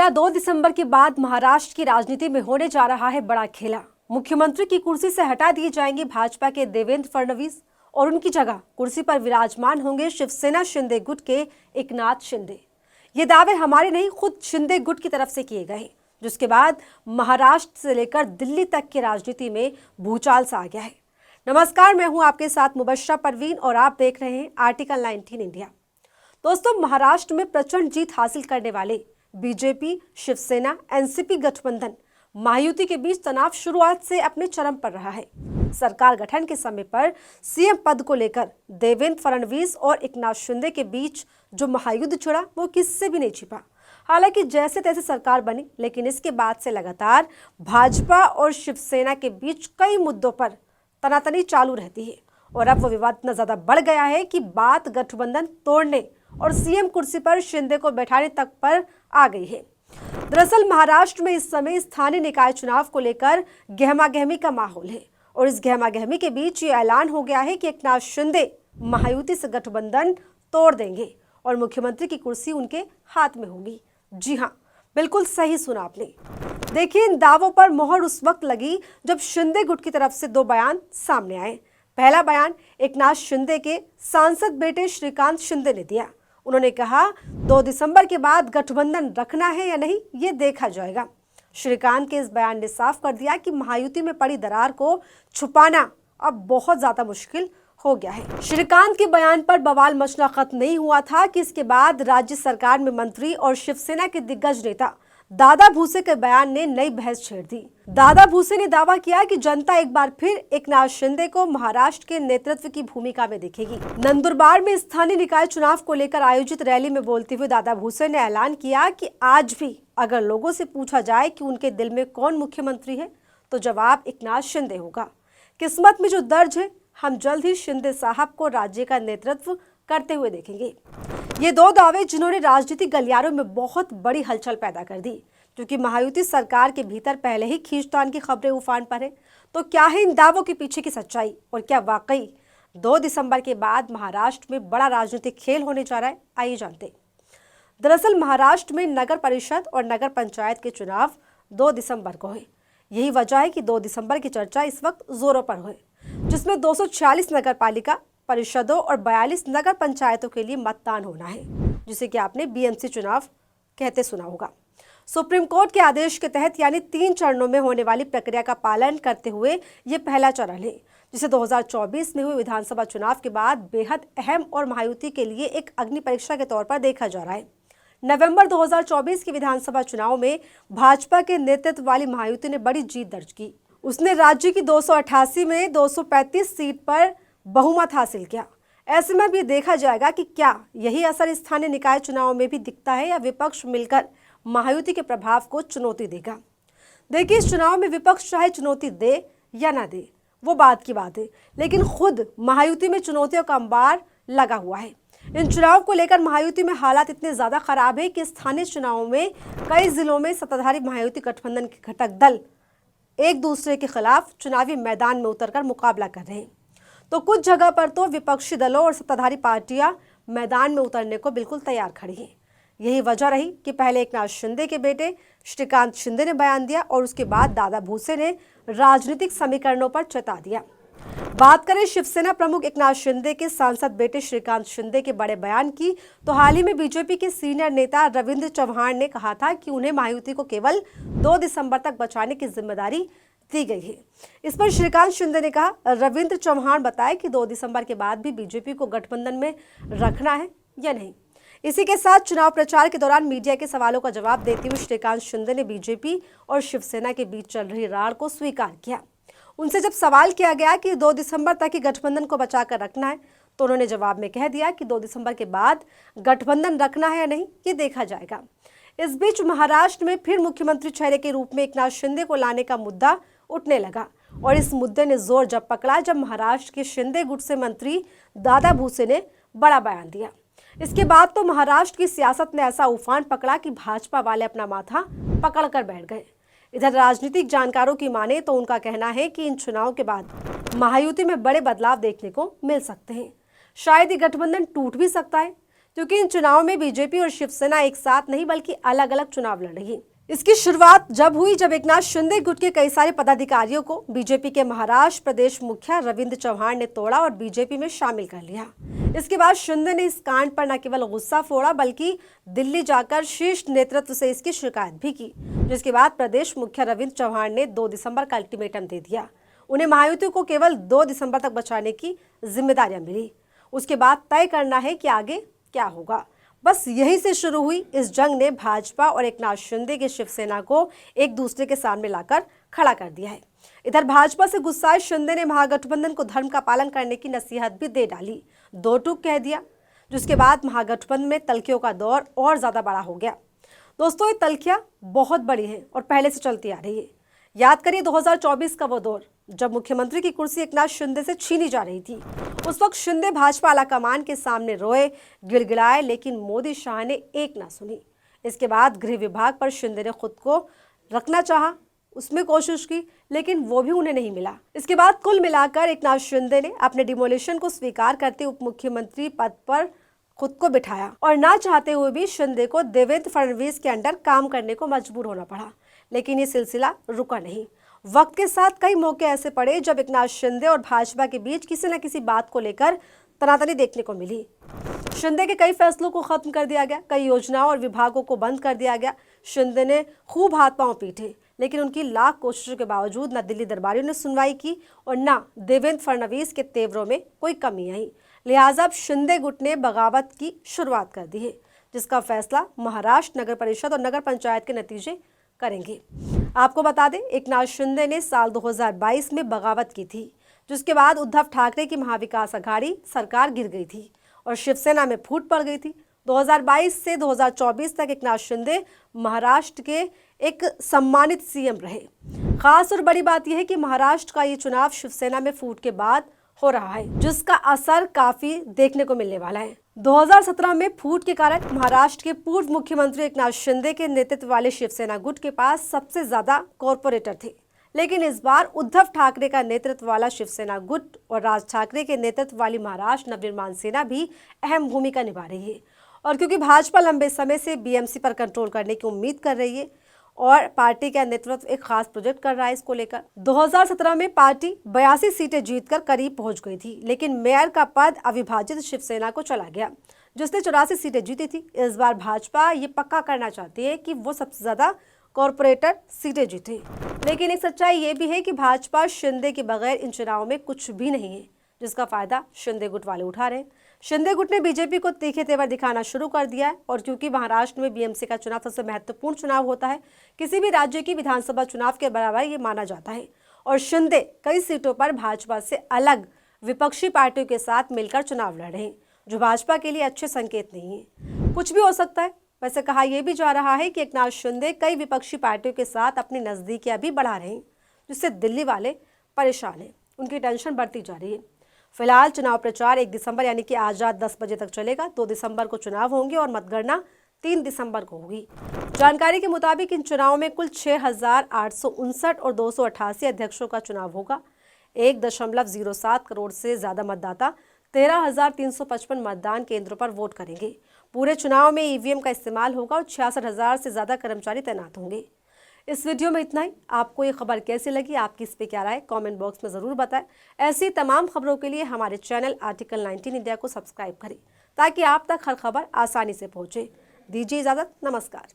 क्या 2 दिसंबर के बाद महाराष्ट्र की राजनीति में होने जा रहा है बड़ा खेला। मुख्यमंत्री की कुर्सी से हटा दिए जाएंगे भाजपा के देवेंद्र फडणवीस और उनकी जगह कुर्सी पर विराजमान होंगे शिवसेना शिंदे गुट के एकनाथ शिंदे। ये दावे हमारे नहीं, खुद शिंदे गुट की तरफ से किए गए, जिसके बाद महाराष्ट्र से लेकर दिल्ली तक की राजनीति में भूचाल सा आ गया है। नमस्कार, मैं हूं आपके साथ मुबश्शरा परवीन और आप देख रहे हैं आर्टिकल 19 इंडिया। दोस्तों, महाराष्ट्र में प्रचंड जीत हासिल करने वाले बीजेपी, शिवसेना, एनसीपी गठबंधन महायुति के बीच तनाव शुरुआत से अपने चरम पर रहा है। सरकार गठन के समय पर सीएम पद को लेकर देवेंद्र फडणवीस और एकनाथ शिंदे के बीच जो महायुद्ध छिड़ा वो किससे भी नहीं छिपा। हालांकि जैसे तैसे सरकार बनी, लेकिन इसके बाद से लगातार भाजपा और शिवसेना के बीच कई मुद्दों पर तनातनी चालू रहती है और अब वो विवाद इतना ज्यादा बढ़ गया है कि बात गठबंधन तोड़ने और सीएम कुर्सी पर शिंदे को बैठाने तक पर आ गई है। दरअसल महाराष्ट्र में इस समय स्थानीय निकाय चुनाव को लेकर गहमागहमी का माहौल है और इस गहमागहमी के बीच ये ऐलान हो गया है कि एकनाथ शिंदे महायुति से गठबंधन तोड़ देंगे और मुख्यमंत्री की कुर्सी उनके हाथ में होगी। जी हाँ, बिल्कुल सही सुना आपने। देखिए, इन दावों पर मोहर उस वक्त लगी जब शिंदे गुट की तरफ से दो बयान सामने आए। पहला बयान एकनाथ शिंदे के सांसद बेटे श्रीकांत शिंदे ने दिया। उन्होंने कहा, 2 दिसंबर के बाद गठबंधन रखना है या नहीं ये देखा जाएगा। श्रीकांत के इस बयान ने साफ कर दिया कि महायुति में पड़ी दरार को छुपाना अब बहुत ज्यादा मुश्किल हो गया है। श्रीकांत के बयान पर बवाल मचना खत्म नहीं हुआ था कि इसके बाद राज्य सरकार में मंत्री और शिवसेना के दिग्गज नेता दादा भूसे के बयान ने नई बहस छेड़ दी। दादा भूसे ने दावा किया कि जनता एक बार फिर एकनाथ शिंदे को महाराष्ट्र के नेतृत्व की भूमिका में देखेगी। नंदुरबार में स्थानीय निकाय चुनाव को लेकर आयोजित रैली में बोलते हुए दादा भूसे ने ऐलान किया कि आज भी अगर लोगों से पूछा जाए कि उनके दिल में कौन मुख्यमंत्री है तो जवाब एकनाथ शिंदे होगा। किस्मत में जो दर्ज है, हम जल्द ही शिंदे साहब को राज्य का नेतृत्व करते हुए देखेंगे। ये दो दावे जिन्होंने राजनीतिक गलियारों में बहुत बड़ी हलचल पैदा कर दी, क्योंकि महायुति सरकार के भीतर पहले ही खींचतान की खबरें उफान पर है। तो क्या है इन दावों के पीछे की सच्चाई और क्या वाकई 2 दिसंबर के बाद महाराष्ट्र में बड़ा राजनीतिक खेल होने जा रहा है? आइए जानते। दरअसल महाराष्ट्र में नगर परिषद और नगर पंचायत के चुनाव 2 दिसंबर को है। यही वजह है कि 2 दिसंबर की चर्चा इस वक्त जोरों पर है, जिसमें 246 नगर पालिका परिषदों और 42 नगर पंचायतों के लिए मतदान होना है, जिसे कि आपने बीएमसी चुनाव कहते सुना होगा। सुप्रीम कोर्ट के आदेश के तहत यानी 3 चरणों में होने वाली प्रक्रिया का पालन करते हुए ये पहला चरण है, जिसे 2024 में हुए विधानसभा चुनाव के बाद बेहद अहम और महायुति के लिए एक अग्नि परीक्षा के तौर पर देखा जा रहा है। नवंबर 2024 के विधानसभा चुनाव में भाजपा के नेतृत्व वाली महायुति ने बड़ी जीत दर्ज की। उसने राज्य की 288 में 235 सीट पर बहुमत हासिल किया। ऐसे में भी देखा जाएगा कि क्या यही असर स्थानीय निकाय चुनाव में भी दिखता है या विपक्ष मिलकर महायुति के प्रभाव को चुनौती देगा। देखिए, इस चुनाव में विपक्ष चाहे चुनौती दे या ना दे वो बात की बात है, लेकिन खुद महायुति में चुनौतियों का अंबार लगा हुआ है। इन चुनाव को लेकर महायुति में हालात इतने ज्यादा खराब है कि स्थानीय चुनावों में कई जिलों में सत्ताधारी महायुति गठबंधन के घटक दल एक दूसरे के खिलाफ चुनावी मैदान में उतरकर मुकाबला कर रहे हैं। तो कुछ जगह पर तो विपक्षी दलों और सत्ताधारी पार्टियां मैदान में उतरने को बिल्कुल तैयार खड़ी हैं। यही वजह रही कि पहले एकनाथ शिंदे के बेटे श्रीकांत शिंदे ने बयान दिया और उसके बाद दादा भूसे ने राजनीतिक समीकरणों पर चेता दिया। बात करें शिवसेना प्रमुख एकनाथ शिंदे के सांसद बेटे श्रीकांत शिंदे के बड़े बयान की, तो हाल ही में बीजेपी के सीनियर नेता रविंद्र चव्हाण ने कहा था कि उन्हें महायुति को केवल 2 दिसंबर तक बचाने की जिम्मेदारी दी गई है। इस पर श्रीकांत शिंदे ने कहा, रविंद्र चव्हाण बताए कि 2 दिसंबर के बाद भी बीजेपी को गठबंधन में रखना है या नहीं। इसी के साथ चुनाव प्रचार के दौरान मीडिया के सवालों का जवाब देते हुए श्रीकांत शिंदे ने बीजेपी और शिवसेना के बीच चल रही रार को स्वीकार किया। उनसे जब सवाल किया गया कि 2 दिसंबर तक ही गठबंधन को बचाकर रखना है, तो उन्होंने जवाब में कह दिया कि 2 दिसंबर के बाद गठबंधन रखना है या नहीं ये देखा जाएगा। इस बीच महाराष्ट्र में फिर मुख्यमंत्री चेहरे के रूप में एकनाथ शिंदे को लाने का मुद्दा उठने लगा और इस मुद्दे ने जोर जब पकड़ा जब महाराष्ट्र के शिंदे गुट से मंत्री दादा भूसे ने बड़ा बयान दिया। इसके बाद तो महाराष्ट्र की सियासत ने ऐसा उफान पकड़ा कि भाजपा वाले अपना माथा पकड़कर बैठ गए। इधर राजनीतिक जानकारों की माने तो उनका कहना है कि इन चुनाव के बाद महायुति में बड़े बदलाव देखने को मिल सकते हैं। शायद ये गठबंधन टूट भी सकता है, क्योंकि इन चुनाव में बीजेपी और शिवसेना एक साथ नहीं बल्कि अलग अलग चुनाव लड़ रही है। इसकी शुरुआत जब हुई जब एकनाथ शिंदे गुट के कई सारे पदाधिकारियों को बीजेपी के महाराष्ट्र प्रदेश मुखिया रविंद्र चव्हाण ने तोड़ा और बीजेपी में शामिल कर लिया। इसके बाद शिंदे ने इस कांड पर न केवल गुस्सा फोड़ा बल्कि दिल्ली जाकर शीर्ष नेतृत्व से इसकी शिकायत भी की, जिसके बाद प्रदेश मुखिया रविंद्र चव्हाण ने 2 दिसंबर का अल्टीमेटम दे दिया। उन्हें महायुति को केवल 2 दिसंबर तक बचाने की जिम्मेदारियां मिली। उसके बाद तय करना है कि आगे क्या होगा। बस यहीं से शुरू हुई इस जंग ने भाजपा और एकनाथ शिंदे की शिवसेना को एक दूसरे के सामने लाकर खड़ा कर दिया है। इधर भाजपा से गुस्साए शिंदे ने महागठबंधन को धर्म का पालन करने की नसीहत भी दे डाली, 2 टूक कह दिया, जिसके बाद महागठबंधन में तल्खियों का दौर और ज्यादा बड़ा हो गया। दोस्तों, ये तल्खियां बहुत बड़ी है और पहले से चलती आ रही है। याद करिए 2024 का वो दौर जब मुख्यमंत्री की कुर्सी एकनाथ शिंदे से छीनी जा रही थी। उस वक्त शिंदे भाजपा आलाकमान के सामने रोए, गिड़गिड़ाए, लेकिन मोदी शाह ने एक ना सुनी। इसके बाद गृह विभाग पर शिंदे ने खुद को रखना चाहा, उसमें कोशिश की, लेकिन वो भी उन्हें नहीं मिला। इसके बाद कुल मिलाकर एकनाथ शिंदे ने अपने डिमोलिशन को स्वीकार करते उप मुख्यमंत्री पद पर खुद को बिठाया और ना चाहते हुए भी शिंदे को देवेंद्र फडणवीस के अंडर काम करने को मजबूर होना पड़ा। लेकिन ये सिलसिला रुका नहीं। वक्त के साथ कई मौके ऐसे पड़े जब एकनाथ शिंदे और भाजपा के बीच किसी न किसी बात को लेकर तनातनी देखने को मिली। शिंदे के कई फैसलों को खत्म कर दिया गया, कई योजनाओं और विभागों को बंद कर दिया गया। शिंदे ने खूब हाथ पांव पीटे, लेकिन उनकी लाख कोशिशों के बावजूद न दिल्ली दरबारियों ने सुनवाई की और न देवेंद्र फडणवीस के तेवरों में कोई कमी आई। लिहाजा अब शिंदे गुट ने बगावत की शुरुआत कर दी है, जिसका फैसला महाराष्ट्र नगर परिषद और नगर पंचायत के नतीजे करेंगे। आपको बता दें, एकनाथ शिंदे ने साल 2022 में बगावत की थी, जिसके बाद उद्धव ठाकरे की महाविकास अघाड़ी सरकार गिर गई थी और शिवसेना में फूट पड़ गई थी। 2022 से 2024 तक एकनाथ शिंदे महाराष्ट्र के एक सम्मानित सीएम रहे। खास और बड़ी बात यह है कि महाराष्ट्र का ये चुनाव शिवसेना में फूट के बाद हो रहा है, जिसका असर काफी देखने को मिलने वाला है। 2017 में फूट के कारण महाराष्ट्र के पूर्व मुख्यमंत्री एकनाथ शिंदे के नेतृत्व वाले शिवसेना गुट के पास सबसे ज्यादा कॉर्पोरेटर थे, लेकिन इस बार उद्धव ठाकरे का नेतृत्व वाला शिवसेना गुट और राज ठाकरे के नेतृत्व वाली महाराष्ट्र नवनिर्माण सेना भी अहम भूमिका निभा रही है। और क्योंकि भाजपा लंबे समय से बीएमसी पर कंट्रोल करने की उम्मीद कर रही है और पार्टी का नेतृत्व एक खास प्रोजेक्ट कर रहा है इसको लेकर, 2017 में पार्टी 82 सीटें जीतकर करीब पहुंच गई थी, लेकिन मेयर का पद अविभाजित शिवसेना को चला गया, जिसने 84 सीटें जीती थी। इस बार भाजपा ये पक्का करना चाहती है कि वो सबसे ज्यादा कॉर्पोरेटर सीटें जीते। लेकिन एक सच्चाई ये भी है कि भाजपा शिंदे के बगैर इन चुनावों में कुछ भी नहीं है, जिसका फायदा शिंदे गुट वाले उठा रहे हैं। शिंदे गुट ने बीजेपी को तीखे तेवर दिखाना शुरू कर दिया है और क्योंकि महाराष्ट्र में बीएमसी का चुनाव सबसे महत्वपूर्ण चुनाव होता है, किसी भी राज्य की विधानसभा चुनाव के बराबर ये माना जाता है और शिंदे कई सीटों पर भाजपा से अलग विपक्षी पार्टियों के साथ मिलकर चुनाव लड़ रहे हैं, जो भाजपा के लिए अच्छे संकेत नहीं है। कुछ भी हो सकता है। वैसे कहा यह भी जा रहा है कि एकनाथ शिंदे कई विपक्षी पार्टियों के साथ अपनी नजदीकियां भी बढ़ा रहे हैं, जिससे दिल्ली वाले परेशान हैं, उनकी टेंशन बढ़ती जा रही है। फिलहाल चुनाव प्रचार 1 दिसंबर यानी कि आज रात 10 बजे तक चलेगा। 2 दिसंबर को चुनाव होंगे और मतगणना 3 दिसंबर को होगी। जानकारी के मुताबिक इन चुनावों में कुल 6,859 और 288 अध्यक्षों का चुनाव होगा। 1.07 करोड़ से ज्यादा मतदाता 13,355 मतदान केंद्रों पर वोट करेंगे। पूरे चुनाव में ईवीएम का इस्तेमाल होगा और 66,000 से ज्यादा कर्मचारी तैनात होंगे। इस वीडियो में इतना ही। आपको ये खबर कैसी लगी, आपकी इस पे क्या राय, कमेंट बॉक्स में ज़रूर बताएं। ऐसी तमाम खबरों के लिए हमारे चैनल आर्टिकल 19 इंडिया को सब्सक्राइब करें ताकि आप तक हर खबर आसानी से पहुंचे। दीजिए इजाज़त, नमस्कार।